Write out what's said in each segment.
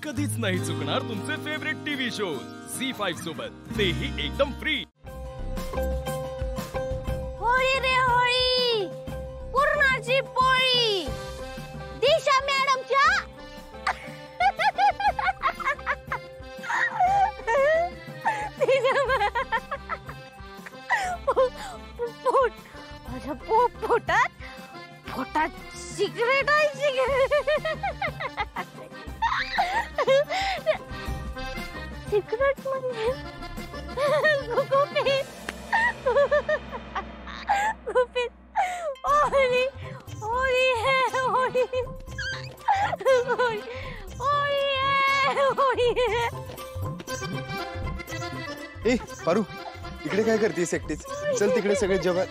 कधीच नाही चुकणार तुमचे फेवरेट टीव्ही शोज झी5 सोबत, तेही एकदम फ्री। होळी रे होळी, पुरणाची पोळी, दिशा मॅडमच्या माझ्या पोटात सिगरेट आहे, सिगरेट म्हणजे गुपित होळी होळी है होळी होळी है होळी है। ए पारू, इकडे काय करतेस एकटीच? चल तिकडे सगळे जेवण।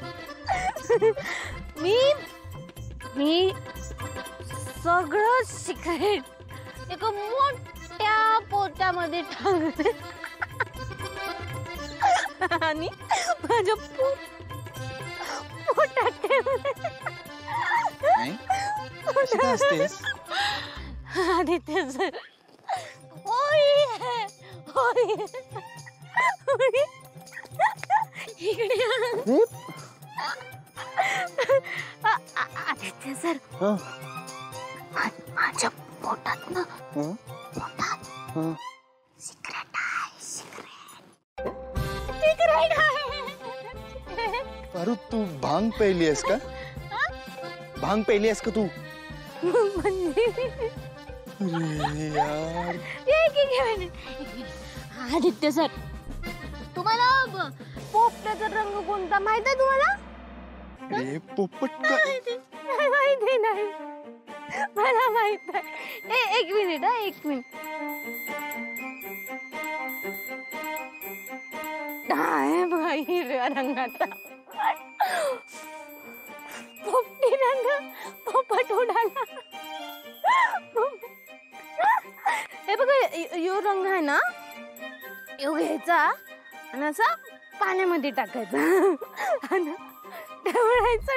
मी सगळं सिगरेट एका मोठ्या पोत्यामध्ये टाकले आणि माझ्या पोटात ठेवले। कशी काय असतेस? आदित्य सर, होळी है होळी होळी, इकडे आदित्य सर, माझ्या पोटात ना सिगरेट आहे, सिगरेट आहे। पारू, तू भांग पेली आहेस का? भांग पेली आहेस का तू? अरे यार, आदित्य सर, तुम्हाला पोपटाचा रंग कोणता माहित आहे तुम्हाला? अरे पोपट का? माहिती नाही, मला माहित आहे। एक मिनिट, एक मिनिट। आहे बघा हिरव्या रंगाचा पोपटी रंग, पोपट उडाला। हे बघा, यो रंग आहे ना, यो घ्यायचा आणि असा पाण्यामध्ये टाकायचा आणि ढवळायचं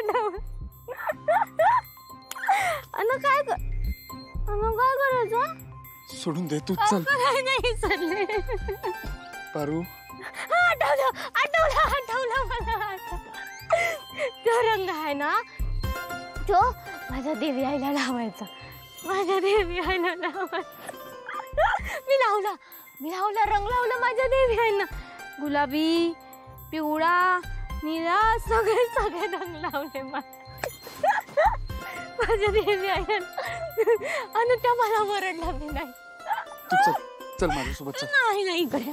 आणि काय करायचं? सोडून दे तू, चल। नाही सरले पारू, आठवलं मला। तो रंग आहे ना, तो माझ्या देवी आईला लावायचा, माझ्या देवी आईला लावायचा। मी लावला रंग लावला माझ्या देवी आईला, गुलाबी, पिवळा, निळा, सगळे रंग लावले माझ्या देवी आईला, आणि त्या मला मरडला मी नाही। तू चल, चल माझ्यासोबत चल। नाही इकडे।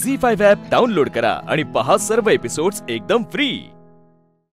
झी5 ॲप डाउनलोड करा आणि पहा सर्व एपिसोड्स एकदम फ्री।